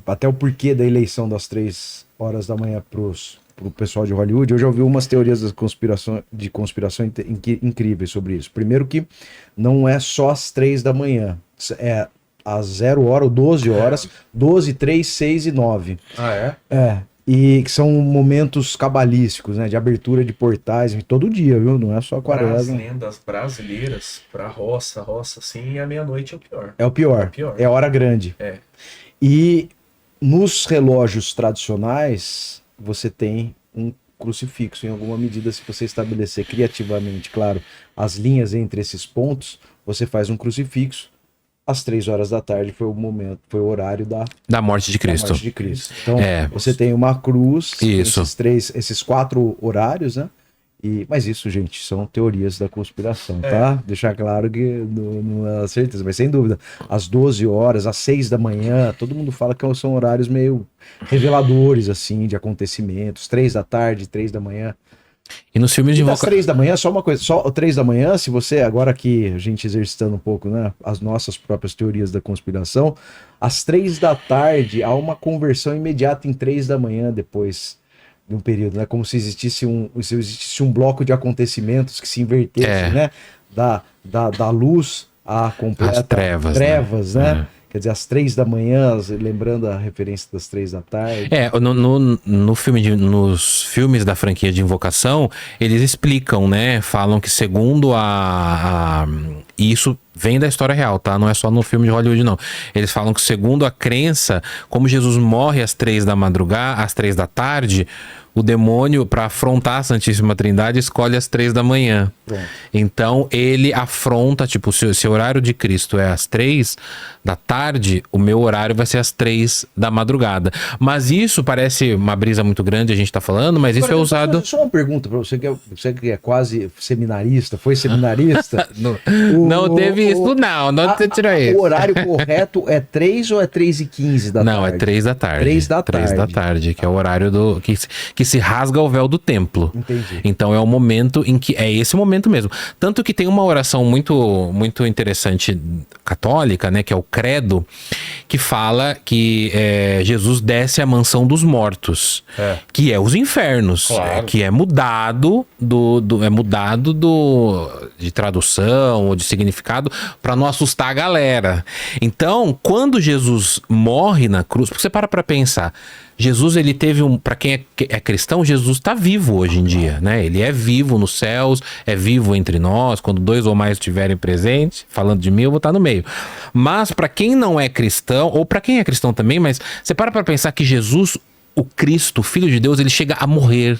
Até o porquê da eleição das 3 horas da manhã pro pessoal de Hollywood, eu já ouvi umas teorias de conspiração incríveis sobre isso. Primeiro que não é só às 3 da manhã, é às 0 hora ou 12 horas, 12, 3, 6 e 9. Ah, é? É, e que são momentos cabalísticos, né, de abertura de portais, todo dia, viu? Não é só Para as quaresma. lendas brasileiras, pra roça, assim, a meia-noite é o pior. É o pior, É o pior. é a hora grande. É. E nos relógios tradicionais, você tem um crucifixo, em alguma medida, se você estabelecer criativamente, claro, as linhas entre esses pontos, você faz um crucifixo. Às 3 horas da tarde foi o momento, foi o horário Da morte de da Cristo. morte de Cristo. Então, É. você tem uma cruz, Isso. esses 4 horários, né? Mas isso, gente, são teorias da conspiração, tá? Deixar claro que não é certeza, mas sem dúvida, às 12 horas, às 6 da manhã, todo mundo fala que são horários meio reveladores, assim, de acontecimentos. 3 da tarde, 3 da manhã. E nos filmes de E das invocação. 3 da manhã, só uma coisa, só 3 da manhã, se você, agora aqui, a gente exercitando um pouco, né, as nossas próprias teorias da conspiração, às 3 da tarde, há uma conversão imediata em 3 da manhã depois de um período, né, como se existisse um bloco de acontecimentos que se invertesse, né, da luz à completa As trevas, né? né? Quer dizer, às 3 da manhã, lembrando a referência das 3 da tarde. Nos filmes da franquia de Invocação, eles explicam, né? Falam que segundo e isso vem da história real, tá? Não é só no filme de Hollywood, não. Eles falam que segundo a crença, como Jesus morre às 3 da madrugada, às 3 da tarde, o demônio, para afrontar a Santíssima Trindade, escolhe às 3 da manhã. Pronto. Então, ele afronta, tipo, se o horário de Cristo é às 3 da tarde, o meu horário vai ser às 3 da madrugada. Mas isso parece uma brisa muito grande, a gente tá falando, mas isso é usado... Só uma pergunta para você, que é quase seminarista, foi seminarista? Não teve isso, não tirou isso. O horário correto é 3 ou é 3h15 da tarde? Não, é 3 da tarde. 3 da tarde. 3 da tarde, que é o horário que se rasga o véu do templo. Entendi. Então é o momento em que... É esse momento mesmo. Tanto que tem uma oração muito, muito interessante católica, né? Que é o Credo, que fala que Jesus desce à mansão dos mortos. Que é os infernos. Claro. Que é mudado de tradução ou de significado para não assustar a galera. Então, quando Jesus morre na cruz, porque você para pensar, Jesus, ele teve para quem é cristão, Jesus está vivo hoje em dia, né? Ele é vivo nos céus, é vivo entre nós, quando 2 ou mais estiverem presentes, falando de mim, eu vou estar no meio. Mas para quem não é cristão, ou para quem é cristão também, mas você para pensar que Jesus, o Cristo, o Filho de Deus, ele chega a morrer.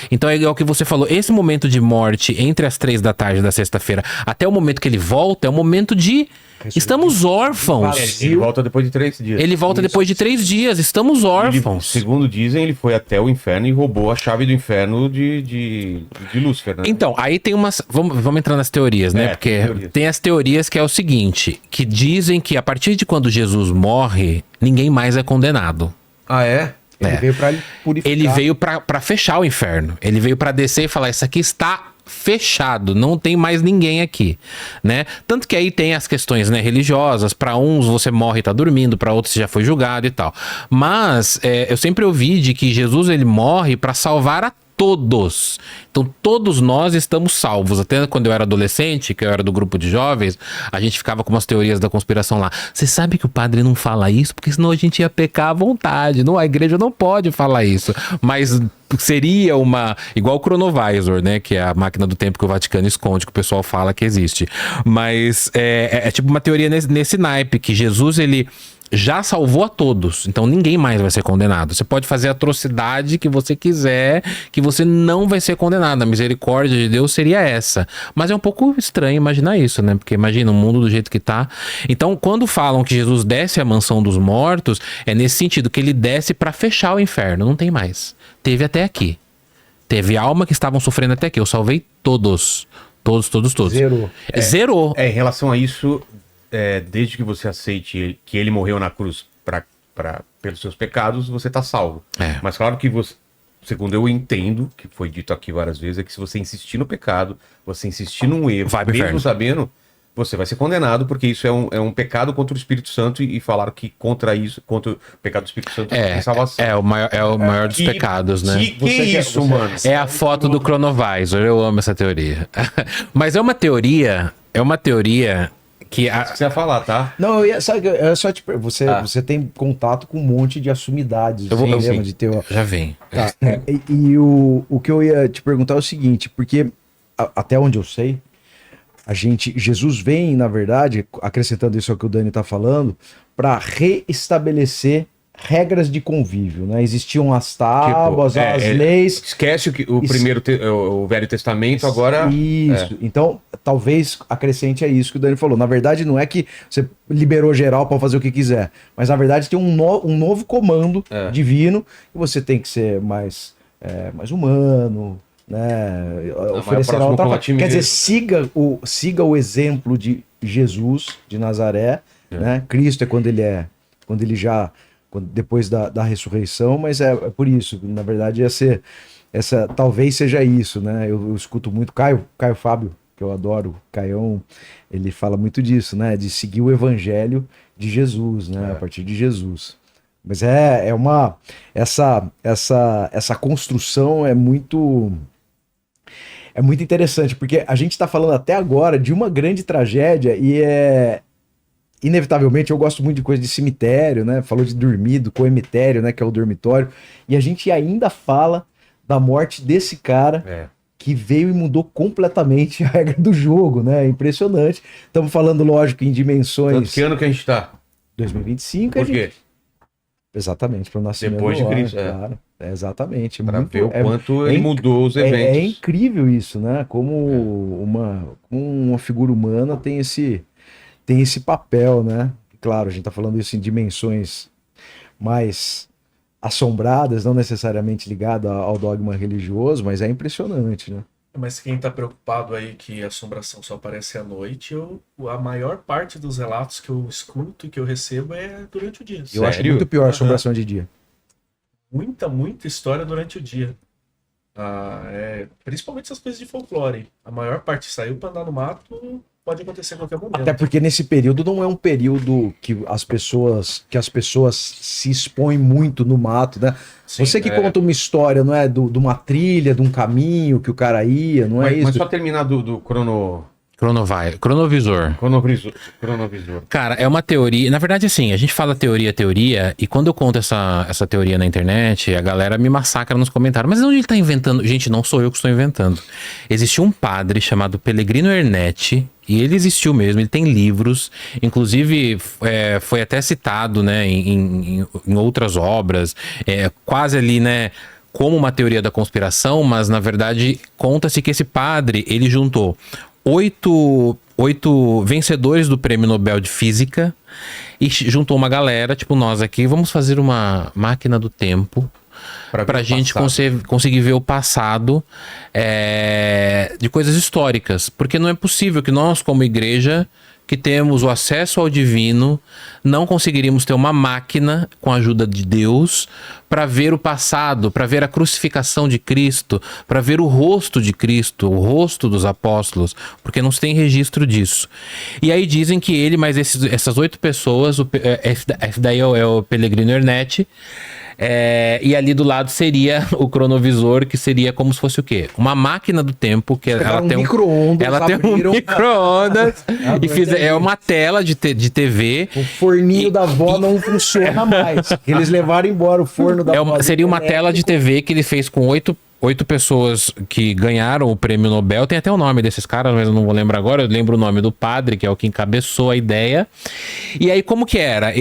Então é o que você falou, esse momento de morte entre as 3 da tarde da sexta-feira até o momento que ele volta, é o momento de... Estamos órfãos. Ele volta depois de 3 dias. Ele volta depois de 3 dias, estamos órfãos. Segundo dizem, ele foi até o inferno e roubou a chave do inferno de Lúcifer, né? Então, aí tem umas... Vamos entrar nas teorias, né? Porque tem as teorias que é o seguinte, que dizem que a partir de quando Jesus morre, ninguém mais é condenado. Ah, é? Ele veio para purificar. Ele veio pra fechar o inferno. Ele veio pra descer e falar, isso aqui está fechado, não tem mais ninguém aqui, né? Tanto que aí tem as questões, né, religiosas. Para uns você morre e tá dormindo, para outros você já foi julgado e tal. Mas eu sempre ouvi de que Jesus, ele morre para salvar a todos. Então todos nós estamos salvos. Até quando eu era adolescente, que eu era do grupo de jovens, a gente ficava com umas teorias da conspiração lá. Você sabe que o padre não fala isso porque senão a gente ia pecar à vontade. Não, a igreja não pode falar isso. Mas seria uma... Igual o Chronovisor, né? Que é a máquina do tempo que o Vaticano esconde, que o pessoal fala que existe. Mas é tipo uma teoria nesse naipe, que Jesus, ele já salvou a todos, então ninguém mais vai ser condenado. Você pode fazer a atrocidade que você quiser, que você não vai ser condenado. A misericórdia de Deus seria essa. Mas é um pouco estranho imaginar isso, né? Porque imagina o mundo do jeito que tá. Então, quando falam que Jesus desce à mansão dos mortos, é nesse sentido, que ele desce para fechar o inferno. Não tem mais. Teve até aqui. Teve alma que estavam sofrendo até aqui. Eu salvei todos. Todos. Zerou. Zerou. Em relação a isso... desde que você aceite que ele morreu na cruz pelos seus pecados, você está salvo. Mas claro que você, segundo eu entendo, que foi dito aqui várias vezes, é que se você insistir no pecado, você insistir num erro, vai pro mesmo inferno. sabendo, você vai ser condenado, porque isso é um pecado contra o Espírito Santo, e falaram que contra o pecado do Espírito Santo não tem salvação. É o maior dos pecados, né? Que isso, mano? É a foto do Chronovisor, eu amo essa teoria. Mas é uma teoria que... Você ia falar, tá? Não, eu só te você tem contato com um monte de assumidades. De ter... Já vem. Tá, o que eu ia te perguntar é o seguinte, porque até onde eu sei, Jesus vem, na verdade, acrescentando isso ao que o Dani tá falando, para reestabelecer regras de convívio, né? Existiam as tábuas, as leis. Esquece o Velho Testamento, agora... Isso. Então, talvez acrescente a isso que o Dani falou. Na verdade, não é que você liberou geral para fazer o que quiser, mas na verdade tem um novo comando divino, e você tem que ser mais humano, né? Oferecer a outra... Quer dizer, siga o exemplo de Jesus de Nazaré, né? Cristo é quando ele já... depois da ressurreição, mas é por isso, na verdade, talvez seja isso, né? Eu escuto muito Caio Fábio, que eu adoro, Caião, ele fala muito disso, né? De seguir o evangelho de Jesus, né? A partir de Jesus. Mas essa construção é muito interessante, porque a gente está falando até agora de uma grande tragédia e inevitavelmente, eu gosto muito de coisa de cemitério, né? Falou de dormir, do coemitério, né? Que é o dormitório. E a gente ainda fala da morte desse cara que veio e mudou completamente a regra do jogo, né? É impressionante. Estamos falando, lógico, em dimensões... Tanto que ano que a gente tá? 2025. Por quê? Exatamente, para o nascimento depois de Cristo, claro. Exatamente. Para ver o quanto ele mudou os eventos. É incrível isso, né? Como uma figura humana tem esse papel, né? Claro, a gente tá falando isso em dimensões mais assombradas, não necessariamente ligada ao dogma religioso, mas é impressionante, né? Mas quem tá preocupado aí que a assombração só aparece à noite, a maior parte dos relatos que eu escuto e que eu recebo é durante o dia. Eu acho muito pior a assombração de dia. Muita história durante o dia. Principalmente essas coisas de folclore. A maior parte saiu pra andar no mato, pode acontecer a qualquer momento. Até porque nesse período não é um período que as pessoas se expõem muito no mato, né? Sim, você que conta uma história, não é? De uma trilha, de um caminho que o cara ia, não é isso? Mas só terminar do Cronovisor. Cara, é uma teoria. Na verdade, assim, a gente fala teoria, e quando eu conto essa teoria na internet, a galera me massacra nos comentários. Mas onde ele tá inventando? Gente, não sou eu que estou inventando. Existiu um padre chamado Pellegrino Ernetti, e ele existiu mesmo, ele tem livros, inclusive foi até citado, né, em outras obras, quase ali, né, como uma teoria da conspiração, mas na verdade conta-se que esse padre, ele juntou 8 vencedores do Prêmio Nobel de Física e juntou uma galera, tipo nós aqui, vamos fazer uma máquina do tempo pra gente conseguir ver o passado de coisas históricas. Porque não é possível que nós, como igreja, que temos o acesso ao divino, não conseguiríamos ter uma máquina com a ajuda de Deus para ver o passado, para ver a crucificação de Cristo, para ver o rosto de Cristo, o rosto dos apóstolos, porque não se tem registro disso. E aí dizem que ele, mais essas 8 pessoas, esse daí é o Pellegrino Ernetti, e ali do lado seria o cronovisor, que seria como se fosse o quê? Uma máquina do tempo, que ela tem um micro-ondas e é uma tela de TV. O forninho da avó não funciona mais. Eles levaram embora o forno da avó. Seria uma tela de TV que ele fez com 8 pessoas que ganharam o prêmio Nobel. Tem até o nome desses caras, mas eu não vou lembrar agora. Eu lembro o nome do padre, que é o que encabeçou a ideia. E aí, como que era?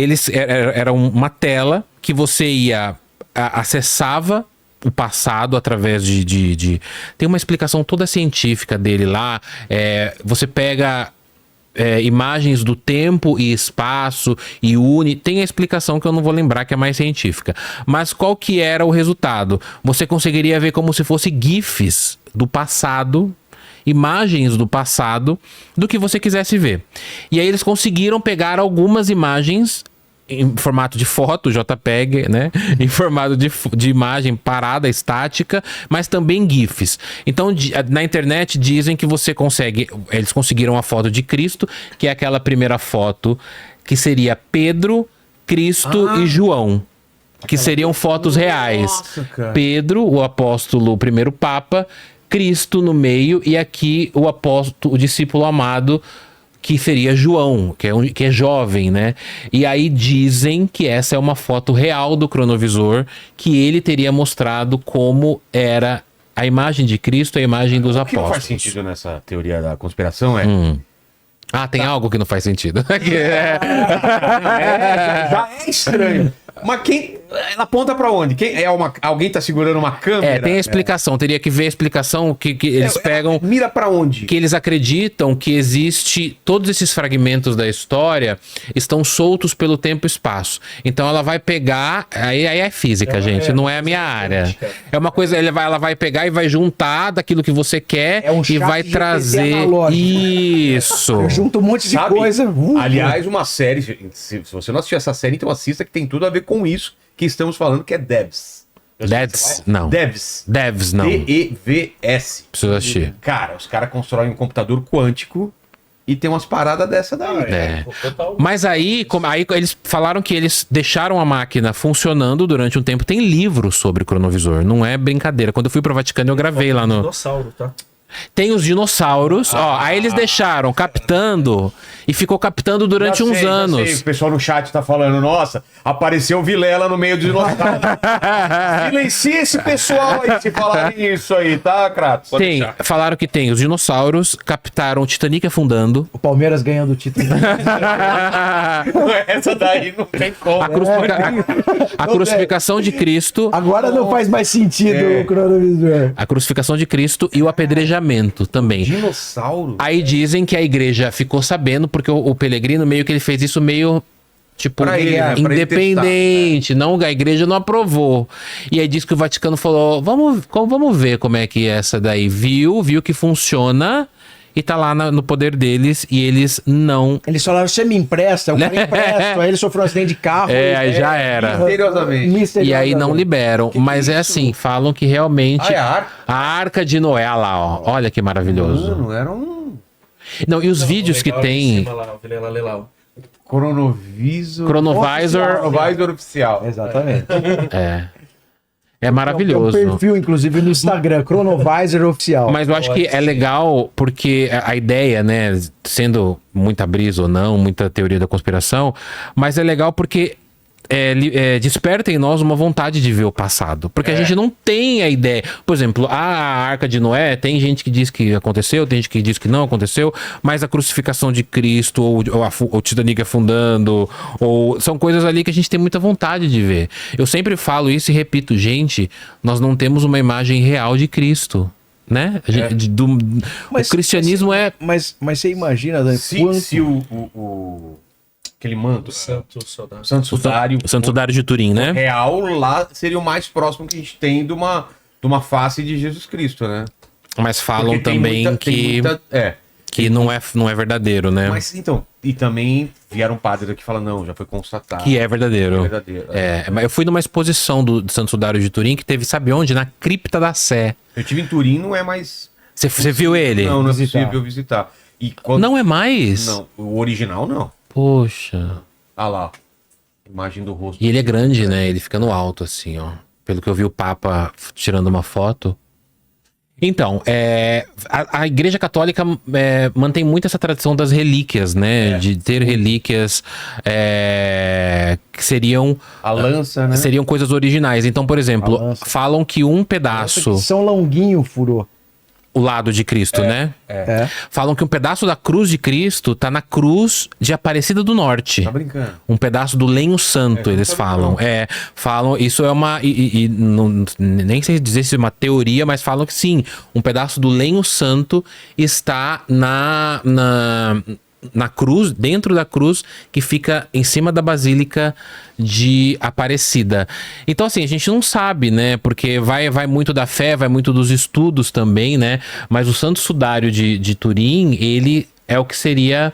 Era uma tela que você acessava o passado através de... Tem uma explicação toda científica dele lá. Você pega... imagens do tempo e espaço e tem a explicação que eu não vou lembrar, que é mais científica, mas qual que era o resultado? Você conseguiria ver como se fosse GIFs do passado, imagens do passado, do que você quisesse ver. E aí eles conseguiram pegar algumas imagens em formato de foto, JPEG, né? Em formato de imagem parada, estática, mas também GIFs. Então, na internet dizem que você consegue... Eles conseguiram a foto de Cristo, que é aquela primeira foto que seria Pedro, Cristo e João. Que seriam fotos reais. Nossa, cara. Pedro, o apóstolo, o primeiro papa, Cristo no meio, e aqui o apóstolo, o discípulo amado, que seria João, que é jovem, né? E aí dizem que essa é uma foto real do cronovisor, que ele teria mostrado como era a imagem de Cristo, a imagem dos O que não apóstolos. faz sentido nessa teoria da conspiração é... Ah, tem algo que não faz sentido. Já é estranho. Mas quem... Ela aponta pra onde? Alguém tá segurando uma câmera? Tem a explicação, teria que ver a explicação que eles pegam... Mira pra onde? Que eles acreditam que existe... Todos esses fragmentos da história estão soltos pelo tempo e espaço. Então ela vai pegar... Aí é física, gente, não é a minha área. É uma coisa... Ela vai pegar e vai juntar daquilo que você quer É um e chat vai GPT trazer... analógico. Isso! Eu junto um monte de Sabe? coisa. Aliás, uma série... Se você não assistiu essa série, então assista, que tem tudo a ver com isso que estamos falando, que é Devs. Devs, não. Devs. Devs, não. DEVS. Preciso assistir. Cara, os caras constroem um computador quântico e tem umas paradas dessa daí. Total. Mas aí eles falaram que eles deixaram a máquina funcionando durante um tempo. Tem livros sobre cronovisor, não é brincadeira. Quando eu fui pro Vaticano, eu gravei lá no... Dinossauro, tá? Tem os dinossauros, aí eles deixaram captando e ficou captando durante uns anos. O pessoal no chat tá falando, nossa, apareceu o Vilela no meio do dinossauro. Silencia esse pessoal aí se falarem isso aí, tá, Kratos? Falaram que tem os dinossauros, captaram o Titanic afundando. O Palmeiras ganhando o título. Essa daí não tem como. A crucificação de Cristo. Agora não faz mais sentido o cronovisor. A crucificação de Cristo e o apedrejamento também. Dinossauro? Aí dizem que a igreja ficou sabendo, porque o Pellegrino meio que ele fez isso meio... Tipo, Pra ele, né? Pra ele independente, não, a igreja não aprovou. E aí diz que o Vaticano falou, vamos ver como é que é essa daí. Viu que funciona e tá lá no poder deles e eles não... Eles falaram, você me empresta? O cara empresta. Aí ele sofreu um acidente de carro. Aí já era. Misteriosamente. E aí não liberam. Mas é assim, falam que realmente... A Arca de Noé, olha lá, ó. Olha que maravilhoso. Mano, era um... Não, e os vídeos que tem... Cronovisor oficial. Exatamente. É maravilhoso. Tem um perfil, inclusive, no Instagram, Cronovisor Oficial. Mas eu acho que é legal porque a ideia, né, sendo muita brisa ou não, muita teoria da conspiração, mas é legal porque desperta em nós uma vontade de ver o passado. Porque a gente não tem a ideia. Por exemplo, a Arca de Noé, tem gente que diz que aconteceu, tem gente que diz que não aconteceu, mas a crucificação de Cristo, ou o Titanic afundando, ou são coisas ali que a gente tem muita vontade de ver. Eu sempre falo isso e repito, gente, nós não temos uma imagem real de Cristo. Né? O cristianismo é... Mas você imagina, Dani, se aquele manto, Santo Sudário. O Santo Sudário de Turim, né? Real lá seria o mais próximo que a gente tem de uma face de Jesus Cristo, né? Mas falam também que não é verdadeiro, né? Mas então, e também vieram padres que falam, não, já foi constatado. Que é verdadeiro. É verdadeiro. Mas eu fui numa exposição do Santo Sudário de Turim que teve, sabe onde? Na Cripta da Sé. Eu tive em Turim, não é mais... Você viu ele? Não é possível visitar. E Não é mais? Não, o original não. Poxa. Ah lá, imagem do rosto. E ele é grande, né? Ele fica no alto, assim, ó. Pelo que eu vi o Papa tirando uma foto. Então, a Igreja Católica mantém muito essa tradição das relíquias, né? De ter relíquias que seriam... A lança, né? Seriam coisas originais. Então, por exemplo, falam que um pedaço... São Longuinho furou. O lado de Cristo, né? Falam que um pedaço da cruz de Cristo tá na cruz de Aparecida do Norte. Tá brincando. Um pedaço do lenho santo, eles falam. Falam, isso é uma... nem sei dizer se é uma teoria, mas falam que sim. Um pedaço do lenho santo está na cruz, dentro da cruz, que fica em cima da Basílica de Aparecida. Então, assim, a gente não sabe, né? Porque vai muito da fé, vai muito dos estudos também, né? Mas o Santo Sudário de Turim, ele é o que seria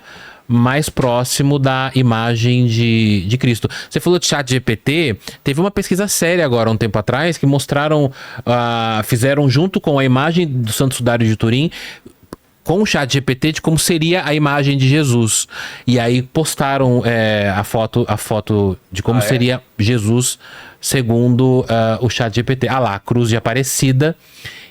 mais próximo da imagem de Cristo. Você falou de ChatGPT, teve uma pesquisa séria agora, um tempo atrás, que mostraram, fizeram junto com a imagem do Santo Sudário de Turim, com o ChatGPT, de como seria a imagem de Jesus. E aí postaram a foto de como seria Jesus segundo o ChatGPT. Ah lá, a cruz de Aparecida,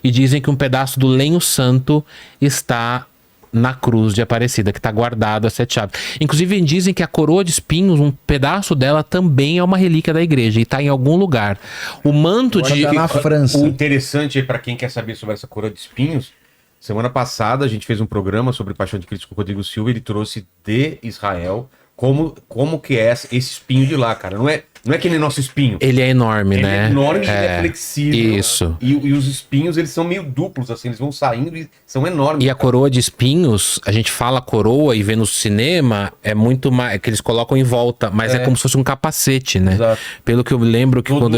e dizem que um pedaço do lenho santo está na cruz de Aparecida, que está guardado a 7 chaves. Inclusive dizem que a coroa de espinhos, um pedaço dela também é uma relíquia da igreja e está em algum lugar. O manto Agora de... tá na França. O interessante, para quem quer saber sobre essa coroa de espinhos, semana passada a gente fez um programa sobre Paixão de Cristo com o Rodrigo Silva, ele trouxe de Israel como que é esse espinho de lá, cara. Não é que nem nosso espinho. Ele é enorme, Ele né? é enorme e ele é flexível. Isso. E os espinhos, eles são meio duplos, assim, eles vão saindo e são enormes. E a coroa de espinhos, a gente fala coroa e vê no cinema, é muito mais... que eles colocam em volta, mas é como se fosse um capacete, né? Exato. Pelo que eu lembro que quando...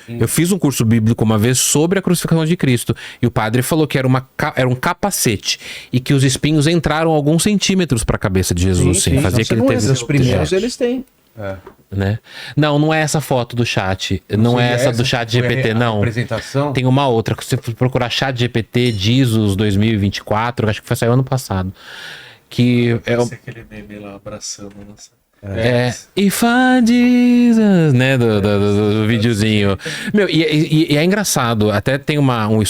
Sim. Eu fiz um curso bíblico uma vez sobre a crucificação de Cristo. E o padre falou que era um capacete. E que os espinhos entraram alguns centímetros para a cabeça de Jesus. Sim, fazia que ele teve... Os primeiros eles têm. Né? Não é essa foto do chat. Não é essa do chat GPT, não. Apresentação? Tem uma outra. Se você procurar chat GPT Jesus 2024, acho que foi saiu ano passado. Que é Esse aquele meme lá abraçando, nossa. If I Jesus, né, do videozinho. Meu, e é engraçado, até tem um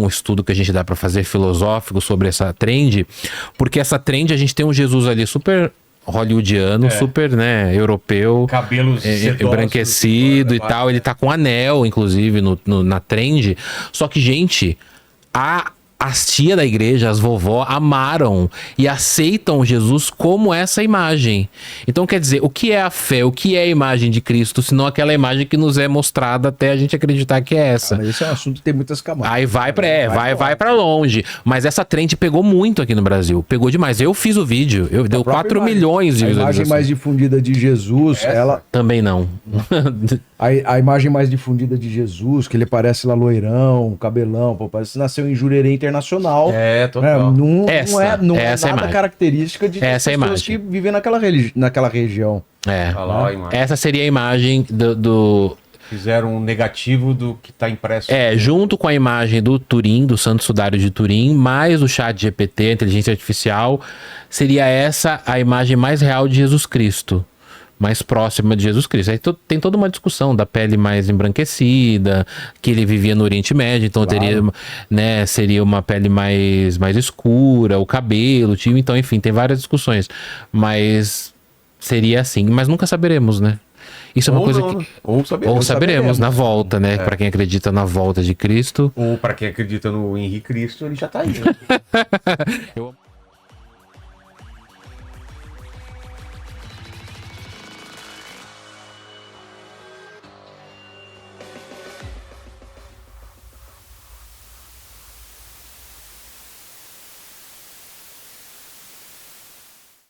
estudo que a gente dá pra fazer filosófico sobre essa trend, porque essa trend a gente tem um Jesus ali super hollywoodiano, super, né, europeu, cabelos embranquecido e tal, ele tá com anel, inclusive, na trend, só que, gente, as tias da igreja, as vovó, amaram e aceitam Jesus como essa imagem. Então, quer dizer, o que é a fé? O que é a imagem de Cristo? Senão aquela imagem que nos é mostrada até a gente acreditar que é essa. Mas esse é um assunto que tem muitas camadas. Aí vai pra longe. Mas essa trend pegou muito aqui no Brasil. Pegou demais. Eu fiz o vídeo. Deu 4 milhões de visualizações. A imagem mais difundida de Jesus, ela... Também não. A imagem mais difundida de Jesus, que ele parece lá loirão, cabelão, pô, parece que nasceu em Jurerê Internacional. Total. Não Essa é nada imagem. característica de Essa pessoas que vivem naquela região. Lá a imagem. Essa seria a imagem do... Fizeram um negativo do que tá impresso. Junto com a imagem do Turim, do Santo Sudário de Turim, mais o chat GPT, a inteligência artificial, seria essa a imagem mais real de Jesus Cristo. Mais próxima de Jesus Cristo. Aí tem toda uma discussão da pele mais embranquecida, que ele vivia no Oriente Médio, então teria, né, seria uma pele mais escura, o cabelo, então, enfim, tem várias discussões. Mas seria assim, mas nunca saberemos, né? Isso é uma coisa que... Ou saberemos na volta, né? Para quem acredita na volta de Cristo. Ou para quem acredita no Henrique Cristo, ele já tá aí, né?